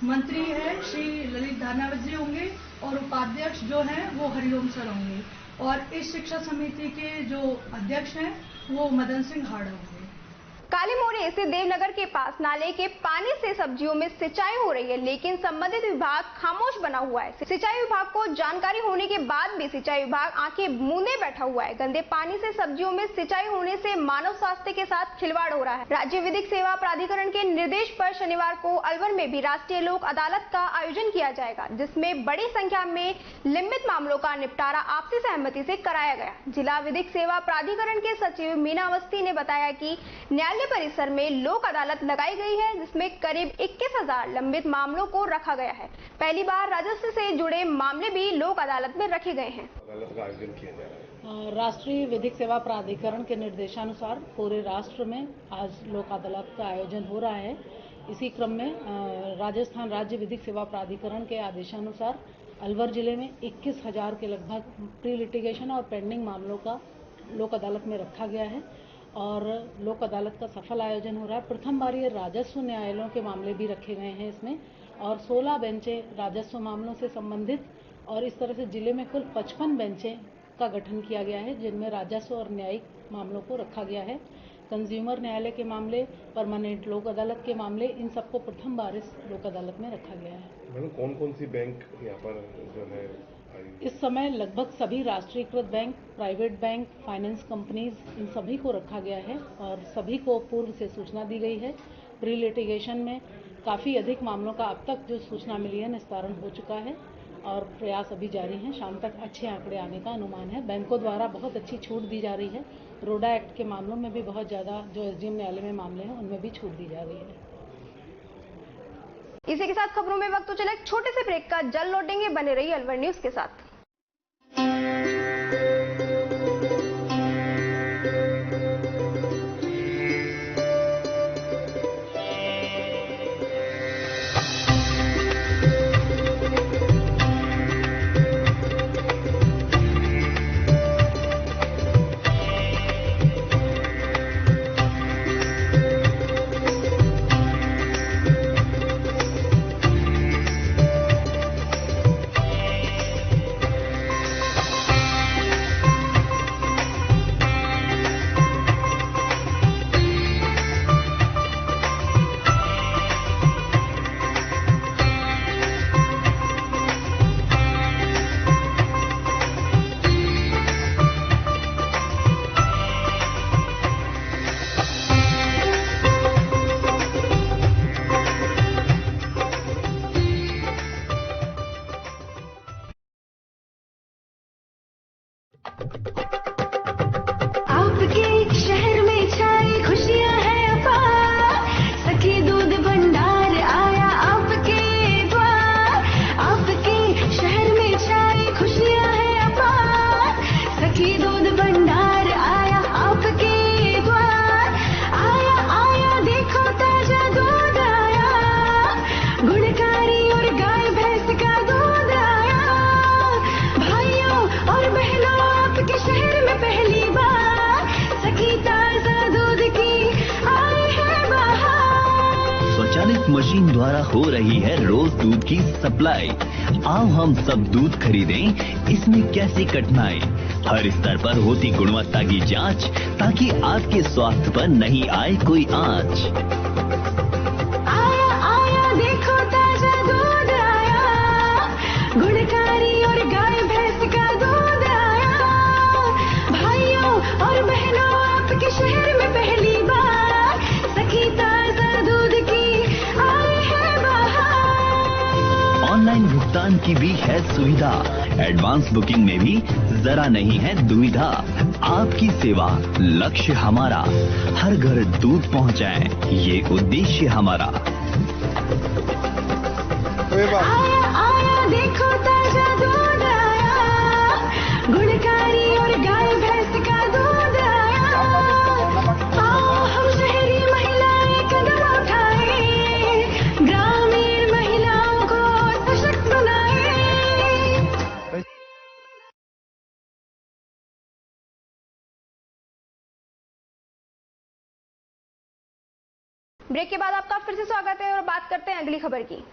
मंत्री है श्री ललित धानावत जी होंगे, और उपाध्यक्ष जो हैं वो हरिओम सर होंगे, और इस शिक्षा समिति के जो अध्यक्ष हैं वो मदन सिंह हाड़ा होंगे। काली मोड़ी स्थित देवनगर के पास नाले के पानी से सब्जियों में सिंचाई हो रही है, लेकिन संबंधित विभाग खामोश बना हुआ है। सिंचाई विभाग को जानकारी होने के बाद भी सिंचाई विभाग आंखें मूंदे बैठा हुआ है। गंदे पानी से सब्जियों में सिंचाई होने से मानव स्वास्थ्य के साथ खिलवाड़ हो रहा है। राज्य विधिक सेवा प्राधिकरण के निर्देश पर शनिवार को अलवर में भी राष्ट्रीय लोक अदालत का आयोजन किया जाएगा, जिसमें बड़ी संख्या में लंबित मामलों का निपटारा आपसी सहमति से कराया गया। जिला विधिक सेवा प्राधिकरण के सचिव मीना अवस्थी ने बताया कि न्यायालय परिसर में लोक अदालत लगाई गई है, जिसमें करीब 21,000 लंबित मामलों को रखा गया है। पहली बार राजस्व से जुड़े मामले भी लोक अदालत में रखे गए हैं। अदालत का आयोजन किया जा रहा है। राष्ट्रीय विधिक सेवा प्राधिकरण के निर्देशानुसार पूरे राष्ट्र में आज लोक अदालत का आयोजन हो रहा है। इसी क्रम में राजस्थान राज्य विधिक सेवा प्राधिकरण के आदेशानुसार अलवर जिले में 21,000 के लगभग प्री लिटिगेशन और पेंडिंग मामलों का लोक अदालत में रखा गया है, और लोक अदालत का सफल आयोजन हो रहा है। प्रथम बार ये राजस्व न्यायालयों के मामले भी रखे गए हैं इसमें, और 16 बेंचें राजस्व मामलों से संबंधित और इस तरह से जिले में कुल 55 बेंचें का गठन किया गया है, जिनमें राजस्व और न्यायिक मामलों को रखा गया है। कंज्यूमर न्यायालय के मामले, परमानेंट लोक अदालत के मामले, इन सबको प्रथम बार इस लोक अदालत में रखा गया है। मैडम कौन कौन सी बैंक यहाँ पर जो है इस समय लगभग सभी राष्ट्रीयकृत bank, private bank, finance companies, इन सभी को रखा गया है और सभी को पूर्व से सूचना दी गई है। प्री लिटिगेशन में काफ़ी अधिक मामलों का अब तक जो सूचना मिली है निस्तारण हो चुका है और प्रयास अभी जारी हैं। शाम तक अच्छे आंकड़े आने का अनुमान है। बैंकों द्वारा बहुत अच्छी छूट दी जा रही है। रोडा एक्ट के मामलों में भी बहुत ज़्यादा जो एसडीएम न्यायालय में मामले हैं उनमें भी छूट दी जा रही है। इसी के साथ खबरों में वक्त तो चला एक छोटे से ब्रेक का, जल्द लौटेंगे, बने रहिए अलवर न्यूज के साथ। मशीन द्वारा हो रही है रोज दूध की सप्लाई। आओ हम सब दूध खरीदें, इसमें कैसी कठिनाई। हर स्तर पर होती गुणवत्ता की जांच, ताकि आपके स्वास्थ्य पर नहीं आए कोई आंच। आया आया देखो ताजा दूध आया, गुणकारी और गाय भैंस का दूध आया। भाइयों और बहनों आपके शहर में पहली बार सखी ताजा दूध की ऑनलाइन भुगतान की भी है सुविधा। एडवांस बुकिंग में भी जरा नहीं है दुविधा। आपकी सेवा लक्ष्य हमारा, हर घर दूध पहुंचाए ये उद्देश्य हमारा। आया आया देखो ताजा दूध आया, गुणकारी और गाय भैंस का दूध आया। आओ हम शहरी महिलाएं कदम उठाए, ग्रामीण महिलाओं को सशक्त बनाए। ब्रेक के बाद आपका फिर से स्वागत है और बात करते हैं अगली खबर की।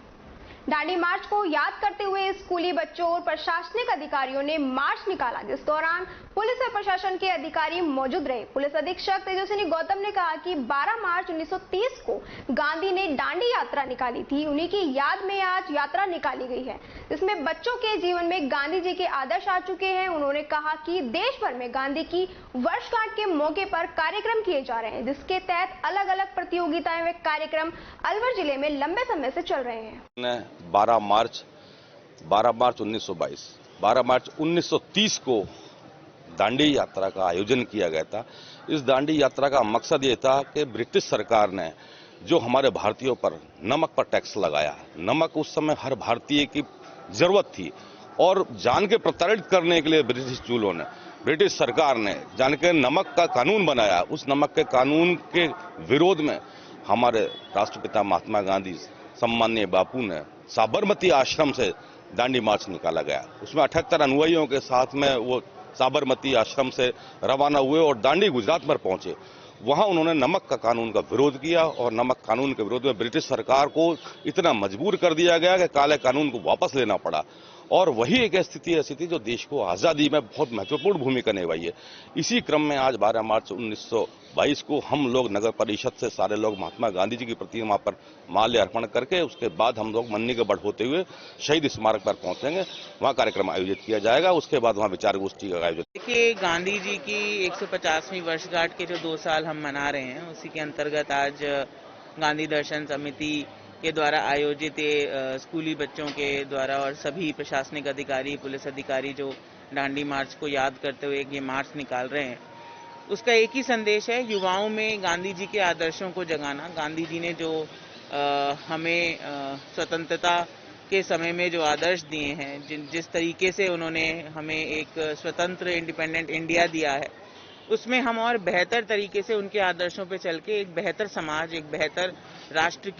दांडी मार्च को याद करते हुए स्कूली बच्चों और प्रशासनिक अधिकारियों ने मार्च निकाला, जिस दौरान पुलिस और प्रशासन के अधिकारी मौजूद रहे। पुलिस अधीक्षक तेजस्विनी गौतम ने कहा कि 12 मार्च 1930 को गांधी ने दांडी यात्रा निकाली थी। उन्हीं की याद में आज यात्रा निकाली गई है, जिसमें बच्चों के जीवन में गांधी जी के आदर्श आ चुके हैं। उन्होंने कहा कि देश भर में गांधी की वर्षगांठ के मौके पर कार्यक्रम किए जा रहे हैं, जिसके तहत अलग अलग प्रतियोगिताएं व कार्यक्रम अलवर जिले में लंबे समय से चल रहे हैं। 12 मार्च 1922, 12 मार्च 1930 को दांडी यात्रा का आयोजन किया गया था। इस दांडी यात्रा का मकसद ये था कि ब्रिटिश सरकार ने जो हमारे भारतीयों पर नमक पर टैक्स लगाया, नमक उस समय हर भारतीय की जरूरत थी और जान के प्रताड़ित करने के लिए ब्रिटिश सरकार ने जान के नमक का कानून बनाया। उस नमक के कानून के विरोध में हमारे राष्ट्रपिता महात्मा गांधी सम्माननीय बापू ने साबरमती आश्रम से दांडी मार्च निकाला गया। उसमें 78 अनुयायियों के साथ में वो साबरमती आश्रम से रवाना हुए और दांडी गुजरात पर पहुंचे वहां उन्होंने नमक का कानून का विरोध किया और नमक कानून के विरोध में ब्रिटिश सरकार को इतना मजबूर कर दिया गया कि काले कानून को वापस लेना पड़ा। और वही एक स्थिति ऐसी थी जो देश को आजादी में बहुत महत्वपूर्ण भूमिका निभाई है। इसी क्रम में आज 12 मार्च 1922 को हम लोग नगर परिषद से सारे लोग महात्मा गांधी जी की प्रतिमा पर माल्य अर्पण करके उसके बाद हम लोग मन्नीगढ़ होते हुए शहीद स्मारक पर पहुंचेंगे। वहां कार्यक्रम आयोजित किया जाएगा। उसके बाद वहां विचार गोष्ठी का आयोजन। देखिए, गांधी जी की 150वीं वर्षगांठ के जो 2 साल हम मना रहे हैं, उसी के अंतर्गत आज गांधी दर्शन समिति के द्वारा आयोजित स्कूली बच्चों के द्वारा और सभी प्रशासनिक अधिकारी, पुलिस अधिकारी जो दांडी मार्च को याद करते हुए ये मार्च निकाल रहे हैं, उसका एक ही संदेश है, युवाओं में गांधी जी के आदर्शों को जगाना। गांधी जी ने जो हमें स्वतंत्रता के समय में जो आदर्श दिए हैं, जिस तरीके से उन्होंने हमें एक स्वतंत्र इंडिपेंडेंट इंडिया दिया है, उसमें हम और बेहतर तरीके से उनके आदर्शों पे चल के एक बेहतर समाज, एक बेहतर राष्ट्र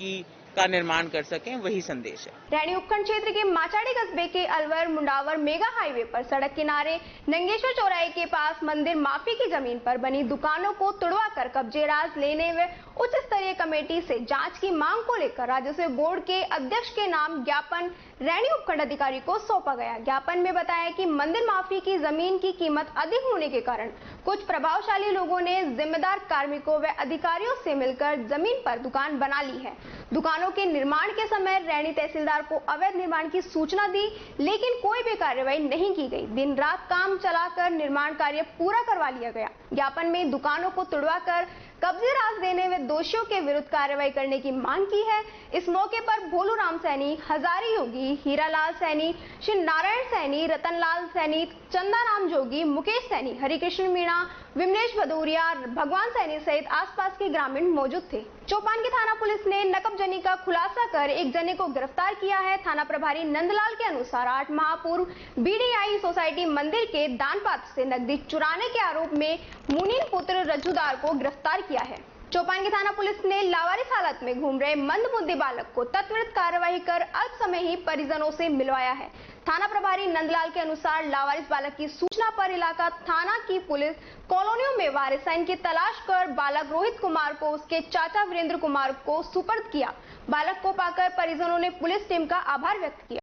का निर्माण कर सकें, वही संदेश है। रैणी उपखंड क्षेत्र के माचाड़ी कस्बे के अलवर मुंडावर मेगा हाईवे पर सड़क किनारे नंगेश्वर चौराहे के पास मंदिर माफी की जमीन पर बनी दुकानों को तुड़वाकर कब्जे राज लेने व उच्च स्तरीय कमेटी से जांच की मांग को लेकर राजस्व बोर्ड के अध्यक्ष के नाम ज्ञापन रैणी उपखंड अधिकारी को सौंपा गया। ज्ञापन में बताया कि मंदिर माफी की जमीन की कीमत अधिक होने के कारण कुछ प्रभावशाली लोगों ने जिम्मेदार कार्मिकों व अधिकारियों से मिलकर जमीन पर दुकान बना ली है। दुकानों के निर्माण के समय रैणी तहसीलदार को अवैध निर्माण की सूचना दी, लेकिन कोई भी कार्रवाई नहीं की गई। दिन रात काम चलाकर निर्माण कार्य पूरा करवा लिया गया। ज्ञापन में दुकानों को तुड़वाकर कब्जे राज देने व दोषियों के विरुद्ध कार्रवाई करने की मांग की है। इस मौके पर भोलू राम सैनी, हजारी योगी, हीरालाल सैनी, श्री नारायण सैनी, रतनलाल सैनी, चंदा राम जोगी, मुकेश सैनी, हरिकृष्ण मीणा, विमलेश भदौरिया, भगवान सैनी सहित आसपास के ग्रामीण मौजूद थे। चौपान की थाना पुलिस ने नकबजनी का खुलासा कर एक जने को गिरफ्तार किया है। थाना प्रभारी नंदलाल के अनुसार 8 माह पूर्व बीडीआई सोसाइटी मंदिर के दान पात्र से नकदी चुराने के आरोप में मुनीन पुत्र रजूदार को गिरफ्तार किया है। चौपान की थाना पुलिस ने लावारिस हालत में घूम रहे मंदबुद्धि बालक को त्वरित कार्यवाही कर अल्प समय ही परिजनों से मिलवाया है। थाना प्रभारी नंदलाल के अनुसार लावारिस बालक की सूचना पर इलाका थाना की पुलिस कॉलोनियों में वारिसाइन की तलाश कर बालक रोहित कुमार को उसके चाचा वीरेंद्र कुमार को सुपर्द किया। बालक को पाकर परिजनों ने पुलिस टीम का आभार व्यक्त किया।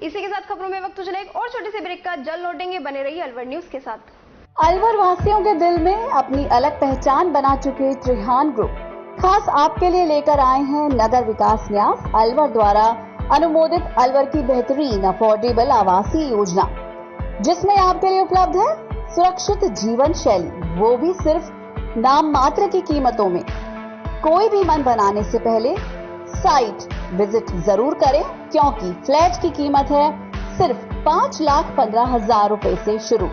इसी के साथ खबरों में वक्त चला एक और छोटी सी ब्रेक का। जल्द लौटेंगे, बने रहिए अलवर न्यूज के साथ। अलवर वासियों के दिल में अपनी अलग पहचान बना चुके त्रिहान ग्रुप खास आपके लिए लेकर आए हैं नगर विकास न्यास अलवर द्वारा अनुमोदित अलवर की बेहतरीन अफोर्डेबल आवासीय योजना, जिसमें आपके लिए उपलब्ध है सुरक्षित जीवन शैली, वो भी सिर्फ नाम मात्र की कीमतों में। कोई भी मन बनाने से पहले साइट विजिट जरूर करें, क्योंकि फ्लैट की कीमत है सिर्फ 5,15,000 रुपए से शुरू।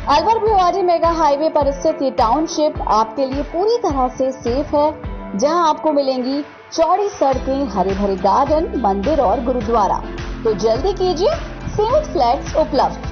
अलवर भिवाड़ी मेगा हाईवे पर स्थित ये टाउनशिप आपके लिए पूरी तरह से सेफ है, जहां आपको मिलेंगी चौड़ी सड़कें, हरे भरे गार्डन, मंदिर और गुरुद्वारा। तो जल्दी कीजिए, सीमित फ्लैट्स उपलब्ध।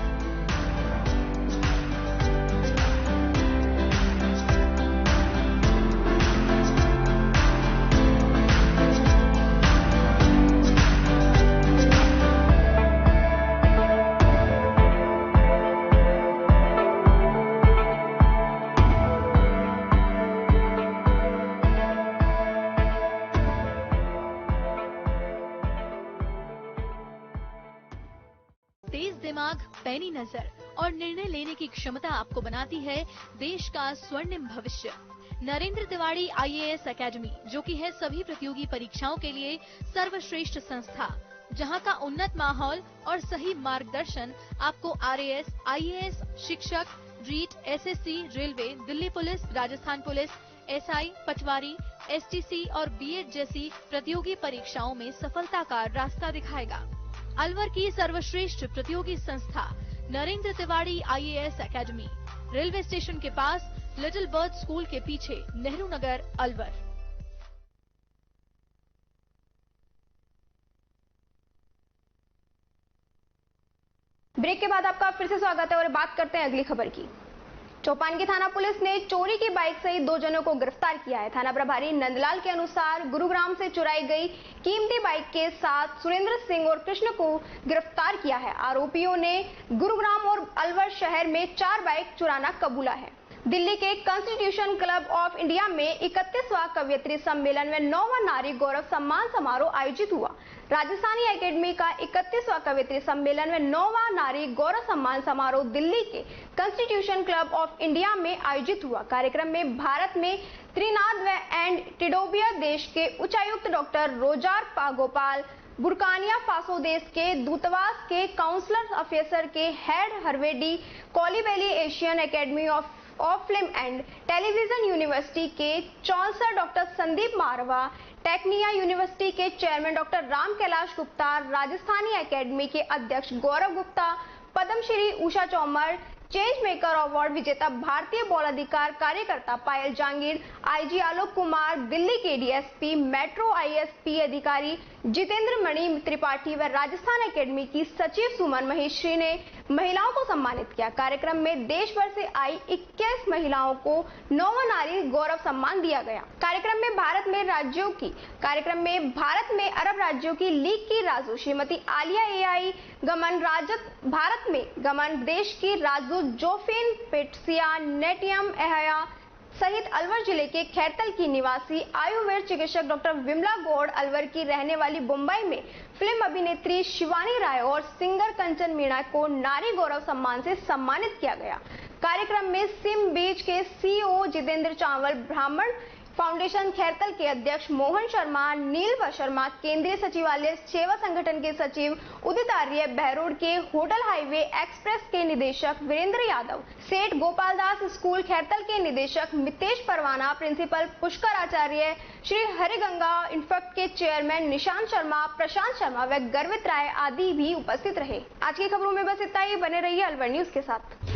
तेज दिमाग, पैनी नजर और निर्णय लेने की क्षमता आपको बनाती है देश का स्वर्णिम भविष्य। नरेंद्र तिवारी IAS एकेडमी, जो कि है सभी प्रतियोगी परीक्षाओं के लिए सर्वश्रेष्ठ संस्था, जहां का उन्नत माहौल और सही मार्गदर्शन आपको RAS, IAS, शिक्षक, REET, SSC, railway, Delhi police, Rajasthan police, SI, patwari, STC और B.Ed जैसी प्रतियोगी परीक्षाओं में सफलता का रास्ता दिखाएगा। अलवर की सर्वश्रेष्ठ प्रतियोगी संस्था Narendra Tiwari IAS academy, railway station के पास, लिटिल बर्ड स्कूल के पीछे, नेहरू नगर, अलवर। ब्रेक के बाद आपका फिर से स्वागत है और बात करते हैं अगली खबर की। चौपान की थाना पुलिस ने चोरी की बाइक सहित 2 जनों को गिरफ्तार किया है। थाना प्रभारी नंदलाल के अनुसार गुरुग्राम से चुराई गई कीमती बाइक के साथ सुरेंद्र सिंह और कृष्ण को गिरफ्तार किया है। आरोपियों ने गुरुग्राम और अलवर शहर में 4 बाइक चुराना कबूला है। दिल्ली के कॉन्स्टिट्यूशन क्लब ऑफ इंडिया में 31वां कवयित्री सम्मेलन में 9वां नारी गौरव सम्मान समारोह आयोजित हुआ। राजस्थानी एकेडमी का 31वां कवयित्री सम्मेलन में 9वां नारी गौरव सम्मान समारोह दिल्ली के कॉन्स्टिट्यूशन क्लब ऑफ इंडिया में आयोजित हुआ। कार्यक्रम में भारत में त्रिनाद एंड टिडोबिया देश के उच्चायुक्त डॉक्टर रोजार पागोपाल, बुर्किना फासो देश के दूतावास के काउंसलर अफेयर के हेड हरवेडी, कोलिवैली Asian academy of film and television university के chancellor doctor Sandeep Marwah, Tecnia university के chairman doctor Ram Kailash Gupta, Rajasthani academy के अध्यक्ष Gaurav Gupta, Padmashri Usha Chaumar, change maker award विजेता भारतीय बाल अधिकार कार्यकर्ता पायल जांगीर, आईजी आलोक कुमार, दिल्ली के डीएसपी, मेट्रो आईएसपी अधिकारी जितेंद्र मणि त्रिपाठी व राजस्थान एकेडमी की सचिव सुमन महेश्वरी ने महिलाओं को सम्मानित किया। कार्यक्रम में देश भर से आई 21 महिलाओं को 9वां नारी गौरव सम्मान दिया गया। कार्यक्रम में भारत में अरब राज्यों की लीग की राजदूत श्रीमती आलिया एआई गमन, भारत में गमन देश की राजदूत जोफिन पेट्सिया नेटियम एहया सहित अलवर जिले के खैरतल की निवासी आयुर्वेद चिकित्सक डॉक्टर विमला गौड़, अलवर की रहने वाली मुंबई में फिल्म अभिनेत्री शिवानी राय और सिंगर कंचन मीणा को नारी गौरव सम्मान से सम्मानित किया गया। कार्यक्रम में सिम बीच के सीईओ जितेंद्र चावल, ब्राह्मण फाउंडेशन खैरतल के अध्यक्ष मोहन शर्मा, नील शर्मा, केंद्रीय सचिवालय सेवा संगठन के सचिव उदित आर्य, बहरोड के होटल हाईवे एक्सप्रेस के निदेशक वीरेंद्र यादव, सेठ गोपाल दास स्कूल खैरतल के निदेशक मितेश परवाना, प्रिंसिपल पुष्कर आचार्य, श्री हरिगंगा इन्फेक्ट के चेयरमैन निशांत शर्मा, प्रशांत शर्मा व गर्वित राय आदि भी उपस्थित रहे। आज की खबरों में बस इतना ही। बने रहिए अलवर न्यूज के साथ।